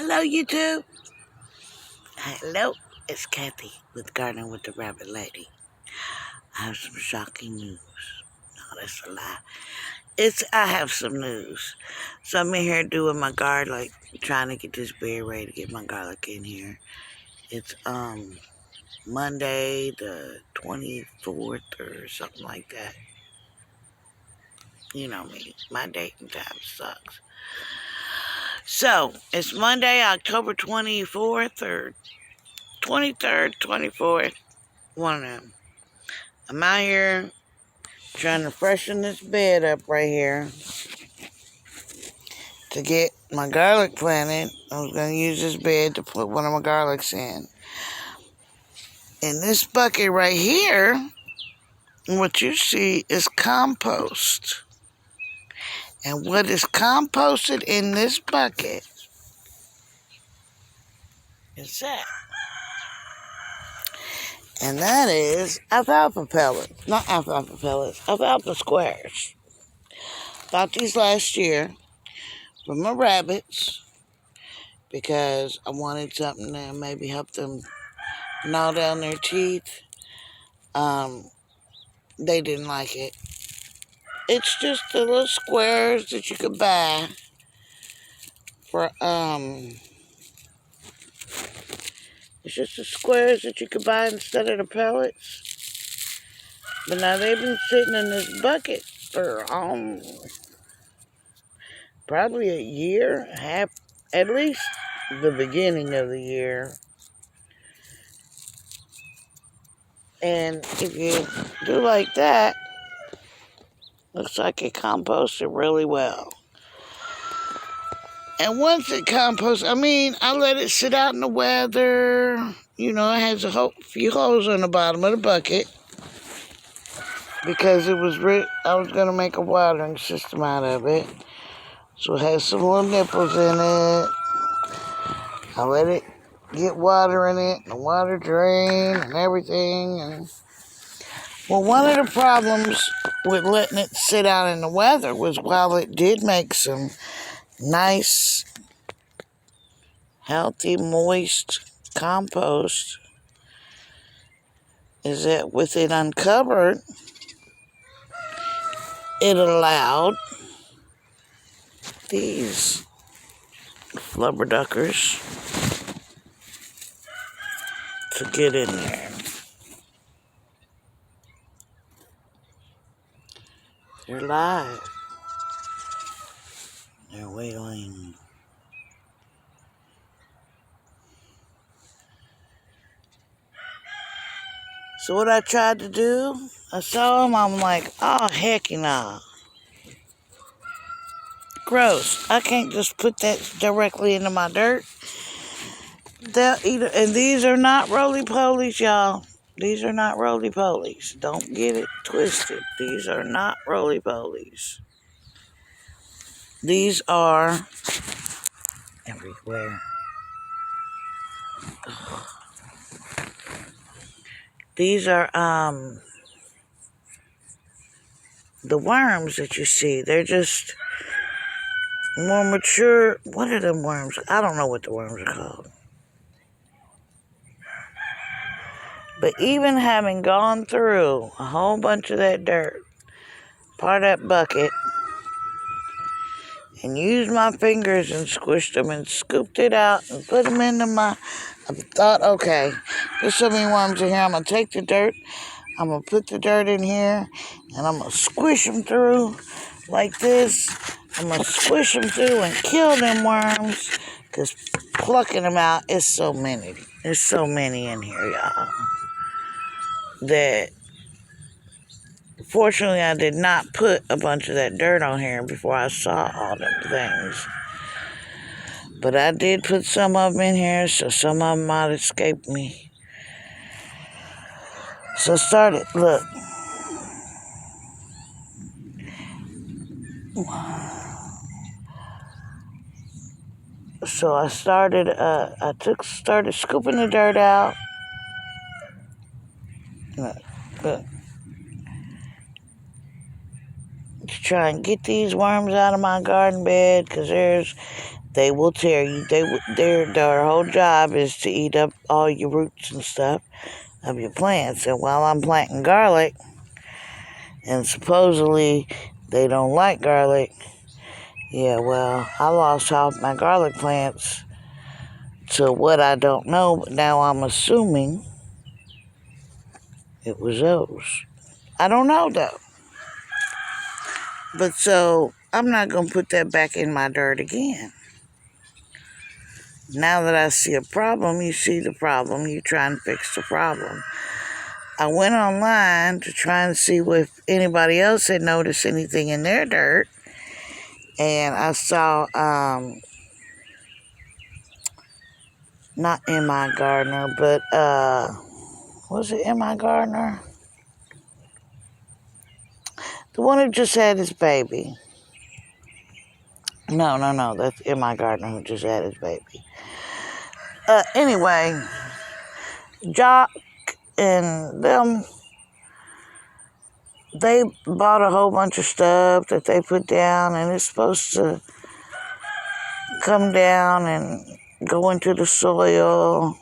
Hello, YouTube. Hello, it's Kathy with Gardening with the Rabbit Lady. I have some shocking news. No, that's a lie. I have some news. So I'm in here doing my garlic, trying to get this bed ready to get my garlic in here. It's Monday the 24th or something like that. You know me, my date and time sucks. So it's Monday, October 24th or 23rd, 24th. One of them. I'm out here trying to freshen this bed up right here to get my garlic planted. I was going to use this bed to put one of my garlics in. In this bucket right here, what you see is compost. And what is composted in this bucket is that. And that is alfalfa pellets. Not alfalfa pellets, alfalfa squares. Bought these last year for my rabbits because I wanted something to maybe help them gnaw down their teeth. They didn't like it. It's just the little squares that you could buy for, it's just the squares that you could buy instead of the pellets. But now they've been sitting in this bucket for, probably a year, at least the beginning of the year. And if you do like that, looks like it composted really well. And once it composts, I let it sit out in the weather. You know, it has a few holes on the bottom of the bucket because I was going to make a watering system out of it. So it has some little nipples in it. I let it get water in it, and the water drain and everything. And well, one of the problems with letting it sit out in the weather was while it did make some nice, healthy, moist compost, is that with it uncovered, it allowed these flubberduckers to get in there. They're live. They're wailing. So what I tried to do, I saw them, I'm like, oh, heck no. Gross. I can't just put that directly into my dirt. They'll eat it. And these are not roly-polies, y'all. These are not roly-polies. Don't get it twisted. These are not roly-polies. These are everywhere. These are the worms that you see. They're just more mature. What are them worms? I don't know what the worms are called. But even having gone through a whole bunch of that dirt, part of that bucket, and used my fingers and squished them and scooped it out and put them into I thought, okay, there's so many worms in here. I'm going to take the dirt. I'm going to put the dirt in here, and I'm going to squish them through like this. I'm going to squish them through and kill them worms, because plucking them out is so many. There's so many in here, y'all, that fortunately I did not put a bunch of that dirt on here before I saw all them things. But I did put some of them in here, so some of them might escape me. So I started, look. So I started, started scooping the dirt out. Look. To try and get these worms out of my garden bed, because they will tear you. Their whole job is to eat up all your roots and stuff of your plants. And while I'm planting garlic, and supposedly they don't like garlic, yeah, well, I lost half my garlic plants to what I don't know, but now I'm assuming it was those. I don't know though. But so I'm not going to put that back in my dirt again. Now that I see a problem, you see the problem, you try and fix the problem. I went online to try and see if anybody else had noticed anything in their dirt. And I saw, not in my gardener, but, was it in my gardener? The one who just had his baby. No, that's in my gardener who just had his baby. Anyway, Jock and them, they bought a whole bunch of stuff that they put down, and it's supposed to come down and go into the soil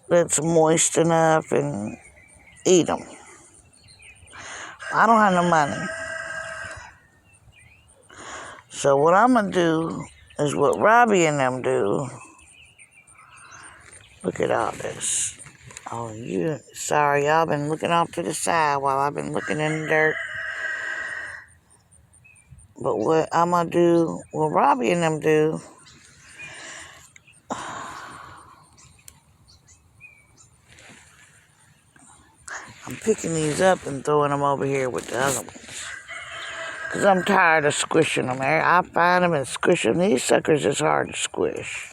that's moist enough and eat them. I don't have no money. So what I'm going to do is what Robbie and them do. Look at all this. Oh, sorry, y'all been looking off to the side while I've been looking in the dirt. But what I'm going to do, what Robbie and them do, I'm picking these up and throwing them over here with the other ones. Because I'm tired of squishing them. I find them and squish them. These suckers is hard to squish.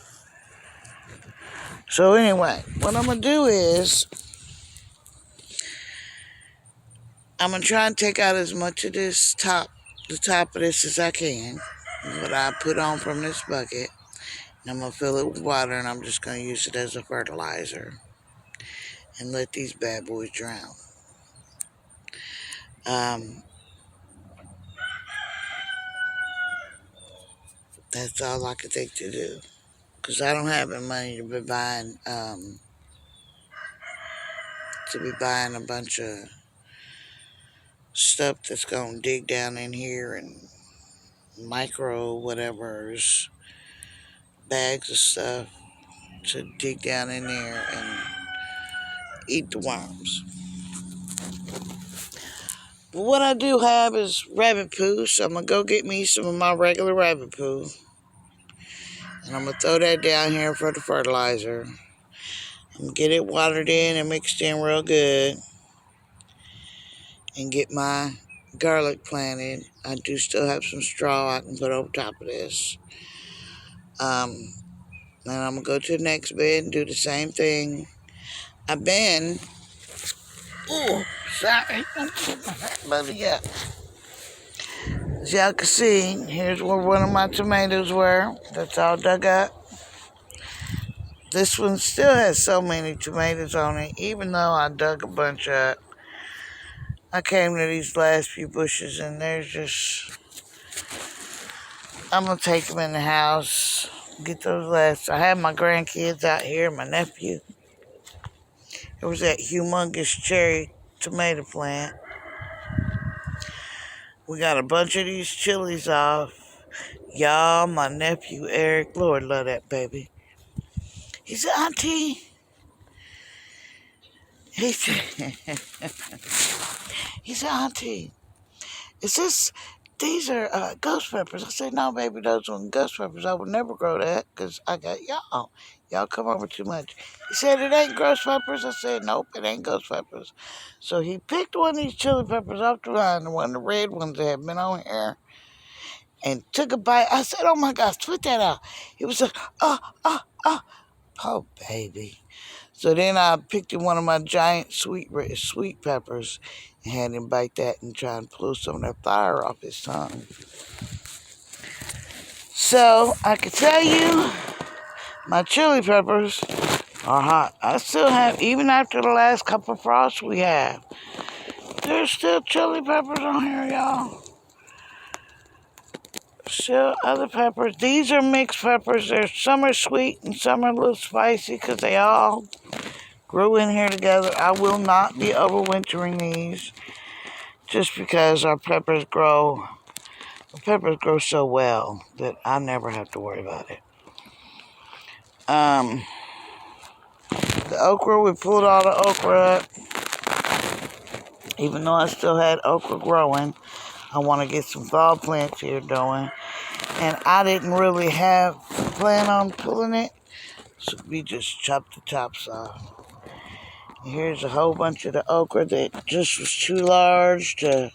So anyway, what I'm going to do is, I'm going to try and take out as much of this the top of this as I can. What I put on from this bucket. And I'm going to fill it with water, and I'm just going to use it as a fertilizer. And let these bad boys drown. That's all I could think to do. Because I don't have any money to be buying a bunch of stuff that's going to dig down in here and micro whatever's bags of stuff to dig down in there and eat the worms. But what I do have is rabbit poo, so I'm going to go get me some of my regular rabbit poo. And I'm going to throw that down here for the fertilizer. I'm going to get it watered in and mixed in real good. And get my garlic planted. I do still have some straw I can put over top of this. Then I'm going to go to the next bed and do the same thing. I've been... Oh, sorry. Buddy up. As y'all can see, here's where one of my tomatoes were. That's all dug up. This one still has so many tomatoes on it, even though I dug a bunch up. I came to these last few bushes and there's just... I'm going to take them in the house, get those last... I have my grandkids out here, my nephew. There was that humongous cherry tomato plant. We got a bunch of these chilies off. Y'all, my nephew Eric, Lord love that baby. He said, Auntie, he said, Auntie, these are ghost peppers. I said, no, baby, those are ghost peppers. I would never grow that because I got y'all. Y'all come over too much. He said, it ain't ghost peppers. I said, nope, it ain't ghost peppers. So he picked one of these chili peppers off the line, one of the red ones that had been on here, and took a bite. I said, oh my gosh, spit that out. He was like, oh, baby. So then I picked one of my giant sweet peppers and had him bite that and try and pull some of that fire off his tongue. So I can tell you, my chili peppers are hot. I still have, even after the last couple of frosts we have, there's still chili peppers on here, y'all. Still other peppers. These are mixed peppers. Some are sweet and some are a little spicy because they all grew in here together. I will not be overwintering these just because our peppers grow. The peppers grow so well that I never have to worry about it. The okra, we pulled all the okra up. Even though I still had okra growing, I want to get some fall plants here going. And I didn't really plan on pulling it, so we just chopped the tops off. And here's a whole bunch of the okra that just was too large to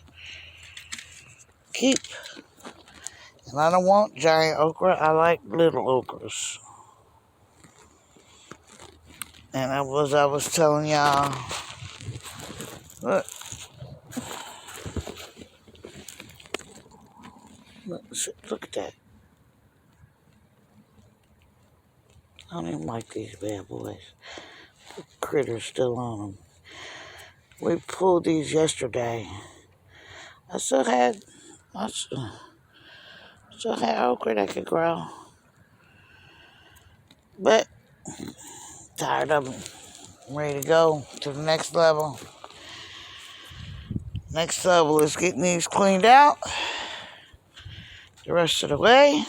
keep. And I don't want giant okra, I like little okras. And I was telling y'all, look, look at that. I don't even like these bad boys. The critters still on them. We pulled these yesterday. I still had okra that could grow. But, tired of them. I'm ready to go to the next level. Next level is getting these cleaned out the rest of the way.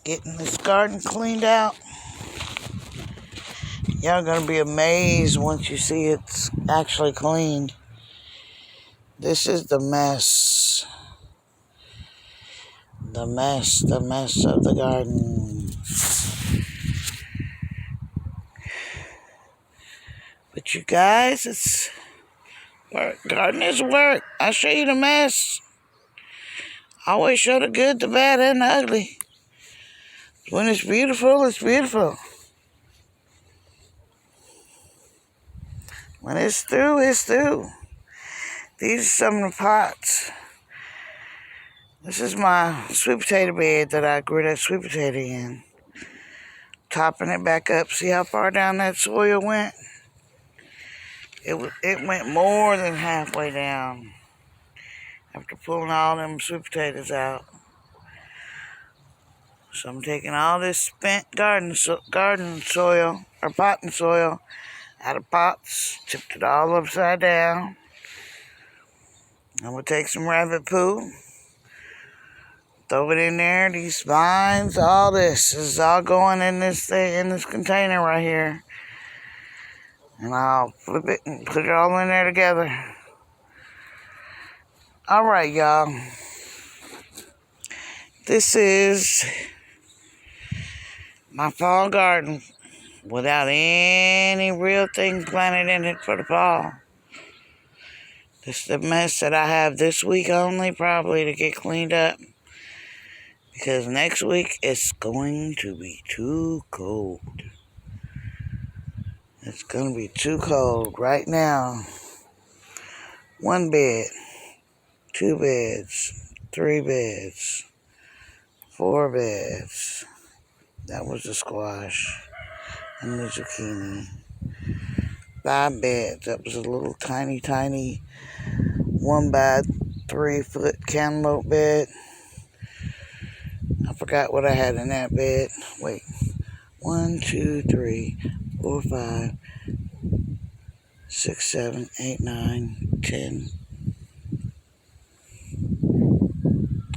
Getting this garden cleaned out. Y'all gonna be amazed once you see it's actually cleaned. This is the mess. The mess of the garden. But you guys, it's work. Garden is work. I show you the mess. I always show the good, the bad, and the ugly. When it's beautiful, it's beautiful. When it's through, it's through. These are some of the pots. This is my sweet potato bed that I grew that sweet potato in. Topping it back up. See how far down that soil went? It went more than halfway down after pulling all them sweet potatoes out. So I'm taking all this spent garden soil, or potting soil, out of pots, tipped it all upside down. I'm going to take some rabbit poo, throw it in there, these vines, all this is all going in this container right here. And I'll flip it and put it all in there together. All right, y'all. This is my fall garden without any real thing planted in it for the fall. This is the mess that I have this week only, probably, to get cleaned up. Because next week it's going to be too cold. It's going to be too cold right now. 1 bed, 2 beds, 3 beds, 4 beds. That was the squash and the zucchini. 5 beds. That was a little tiny 1 by 3 foot cantaloupe bed. I forgot what I had in that bed. Wait. 1, 2, 3, 4, 5, 6, 7, 8, 9, 10,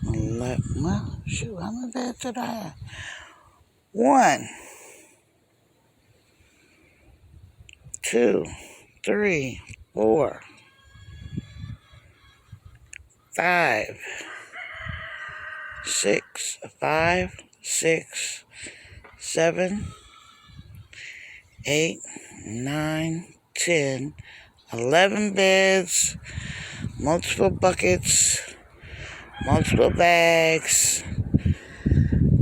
11. Well, shoot, how many beds did I have? 1, 2, 3, 4, 5, 6, 5, 6, 7, 8, 9, 10, 11 beds, multiple buckets, multiple bags,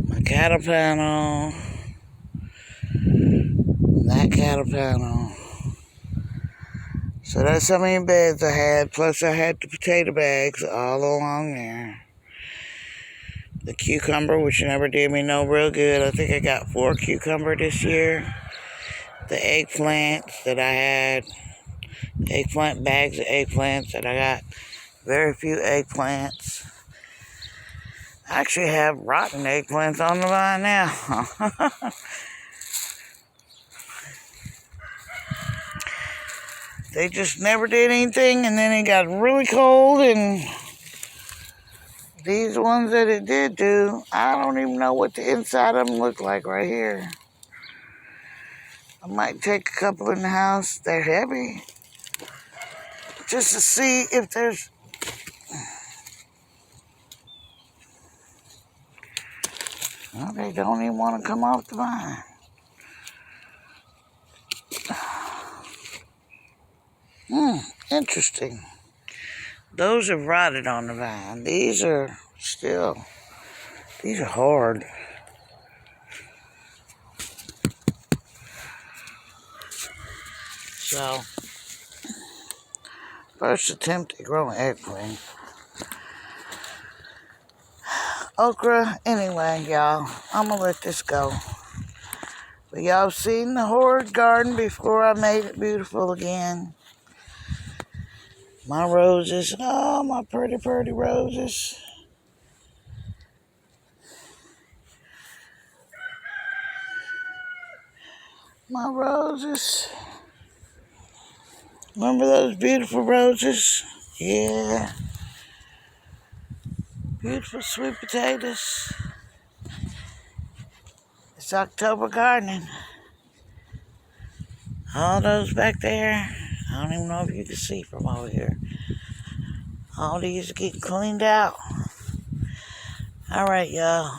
my cattle panel, that cattle panel. So that's how many beds I had, plus I had the potato bags all along there. The cucumber, which never did me no real good. I think I got 4 cucumber this year. The eggplants that I had, eggplant bags of eggplants that I got Very few eggplants. I actually have rotten eggplants on the vine now. They just never did anything, and then it got really cold, and these ones that it did do, I don't even know what the inside of them look like right here. I might take a couple in the house. They're heavy. Just to see if there's... Well, they don't even want to come off the vine. Interesting. Those have rotted on the vine. These are hard. So, first attempt at growing eggplant. Okra, anyway, y'all, I'm gonna let this go. But y'all seen the horrid garden before I made it beautiful again. My roses, oh, my pretty, pretty roses. My roses. Remember those beautiful roses? Yeah. Beautiful sweet potatoes. It's October gardening. All those back there, I don't even know if you can see from over here. All these are getting cleaned out. All right, y'all.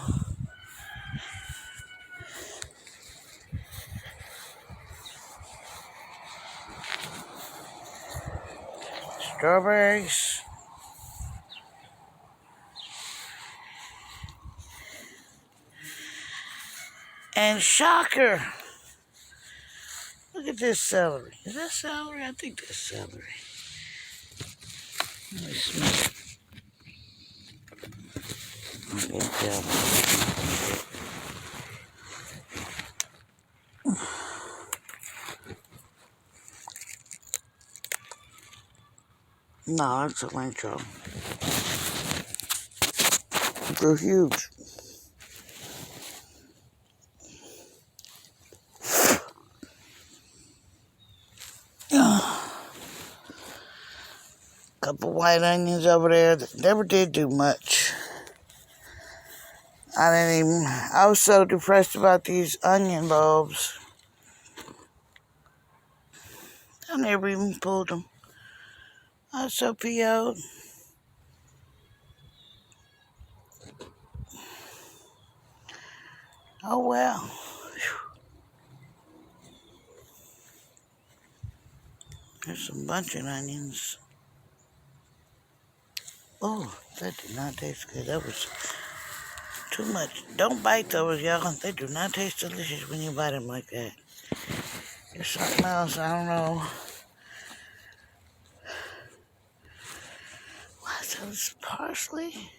Strawberries. And shocker. Look at this celery. Is that celery? I think that's celery. Let me smell it. I can't tell. No, it's cilantro. They're huge. Couple white onions over there that never did do much. I was so depressed about these onion bulbs. I never even pulled them. I was so PO'd. Oh well. Whew. There's some bunching onions. Oh, that did not taste good. That was too much. Don't bite those, y'all. They do not taste delicious when you bite them like that. There's something else, I don't know. What's this? Parsley?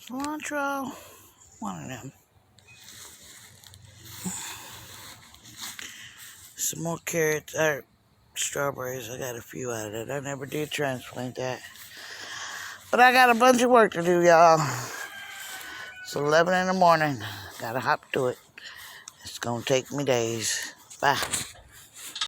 Cilantro? One of them. Some more carrots, or strawberries. I got a few out of that. I never did transplant that. But I got a bunch of work to do, y'all. It's 11 in the morning. Gotta hop to it. It's gonna take me days. Bye.